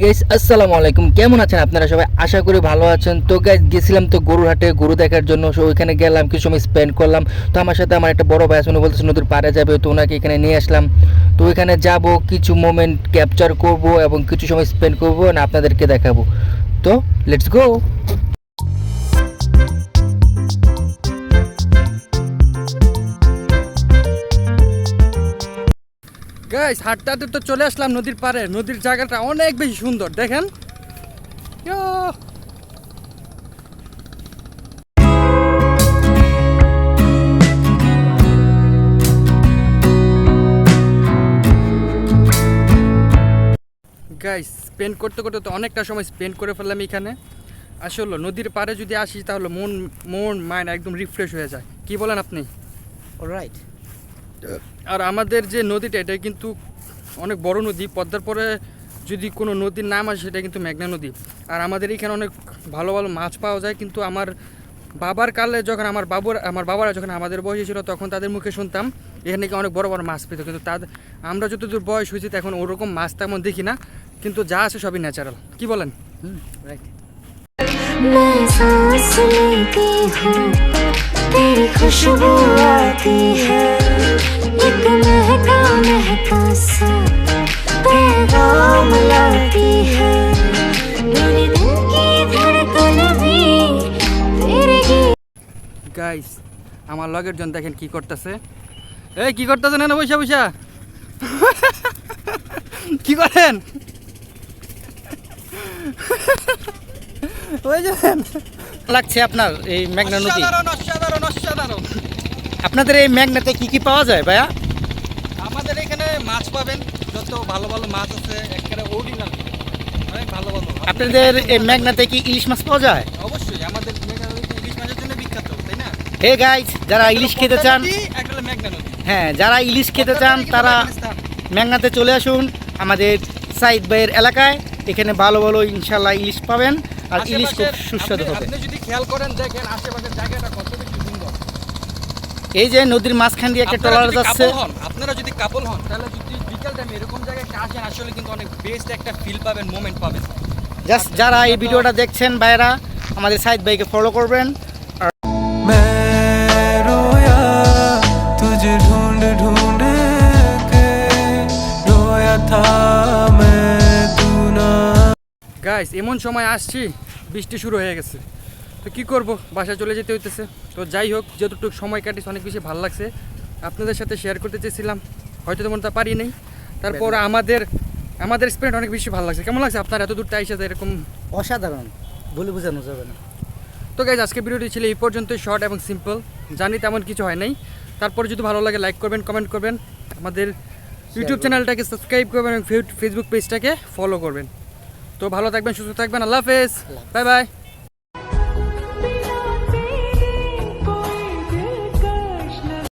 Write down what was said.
Guys আসসালামু আলাইকুম, কেমন আছেন আপনারা সবাই? আশা করি ভালো আছেন। তো গাইস গেছিলাম তো গরুর হাটে গরু দেখার জন্য, সো ওইখানে গেলাম, কিছু সময় স্পেন্ড করলাম। তো আমার সাথে আমার একটা বড় ভাই আছে, উনি বলতেছে নদীর পাড়ে যাবে, তো ওনাকে এখানে নিয়ে আসলাম। তো ওইখানে যাব, কিছু মোমেন্ট ক্যাপচার করব এবং কিছু সময় স্পেন্ড করব না আপনাদেরকে দেখাবো। তো লেটস গো। গাইস হাঁটতে হাঁটতে তো চলে আসলাম নদীর পাড়ে। নদীর জায়গাটা অনেক বেশি সুন্দর, দেখেন। ইয়ো। গাইস স্পেন্ড করতে করতে তো অনেকটা সময় স্পেন্ড করে ফেললাম এখানে। আসলে নদীর পাড়ে যদি আসি তাহলে মন মন মাইন্ড একদম রিফ্রেশ হয়ে যায়, কি বলেন আপনি? অলরাইট। আর আমাদের যে নদীটা, এটা কিন্তু অনেক বড় নদী। পদ্মার পরে যদি কোনো নদীর নাম আসে সেটা কিন্তু মেঘনা নদী। আর আমাদের এখানে অনেক ভালো ভালো মাছ পাওয়া যায়। কিন্তু আমার বাবার কালে যখন আমার বাবারা যখন আমাদের বয়সে ছিল, তখন তাদের মুখে শুনতাম এখানে নাকি অনেক বড় বড় মাছ পেত। কিন্তু আমরা যতদূর বয়স হয়েছি এখন ওরকম মাছ তেমন দেখি না। কিন্তু যা আছে সবই ন্যাচারাল, কি বলেন? রাইট। मैं सांस लेती हूँ तेरी खुशबू आती है एक महका महका सा पैगाम लाती है मेरे दिल की धड़कन भी तेरे गीत। গাইস আমার লগের জন দেখেন কি করতেছে। এই কি করতেছেন না বৈশা বৈশা? কি করেন? ওই যান লাগছে আপনার এই মেঘনা নদী? অসাধারণ অসাধারণ অসাধারণ। আপনাদের এই মেঘনাতে কি কি পাওয়া যায় ভাইয়া? আমাদের এখানে মাছ পাবেন, যত ভালো ভালো মাছ আছে একেবারে অরিজিনাল, অনেক ভালো ভালো। আপনাদের এই মেঘনাতে কি ইলিশ মাছ পাওয়া যায়? অবশ্যই আমাদের মেঘনা নদী ইলিশ মাছের জন্য বিখ্যাত, তাই না? হে গাইস, যারা ইলিশ খেতে চান, একটা হলো মেঘনা নদী। হ্যাঁ যারা ইলিশ খেতে চান তারা মেঘনাতে চলে আসুন আমাদের সাইদ ভাইয়ের এলাকায়। এখানে ভালো ভালো ইনশাল্লাহ ইলিশ পাবেন, আর ইলিশ খুব সুস্বাদু হবে। আপনি যদি খেয়াল করেন দেখেন আশেপাশের জায়গাটা কত বেশি সুন্দর। এই যে নদীর মাঝখান দিয়ে একটা ট্রলার যাচ্ছে। আপনারা যদি কাপল হন তাহলে যদি বিকেল টাইমে এরকম জায়গায় আসেন, আসলে কিন্তু অনেক বেস্ট একটা ফিল পাবেন, মোমেন্ট পাবেন। জাস্ট যারা এই ভিডিওটা দেখছেন ভাইরা, আমাদের সাইদ ভাইকে ফলো করবেন। तुझे ढूंढ ढूंढ के रोया था मैं तू ना। গাইস এমন সময় আসছি বৃষ্টি শুরু হয়ে গেছে, তো কি করব, বাসায় চলে যেতে হইতেছে। তো যাই হোক, যতটুকু সময় কাটিয়েছে অনেক বেশি ভালো লাগছে, আপনাদের সাথে শেয়ার করতে চেয়েছিলাম, হয়তো তেমন তা পারি নাই। তারপর আমাদের স্পেন্ড অনেক বেশি ভালো লাগছে। কেমন লাগছে আপনার এত দূরটা এসে এরকম? অসাধারণ, বলে বোঝানো যাবে না। তো গাইজ আজকে ভিডিওটি ছিল এই পর্যন্তই, শর্ট এবং সিম্পল, জানি তেমন কিছু হয় নাই। তারপর যদি ভালো লাগে লাইক করবেন, কমেন্ট করবেন, আমাদের ইউটিউব চ্যানেলটাকে সাবস্ক্রাইব করবেন এবং ফেসবুক পেজটাকে ফলো করবেন। তো ভালো থাকবেন, সুস্থ থাকবেন, আল্লাহ হাফেজ, বাই বাই।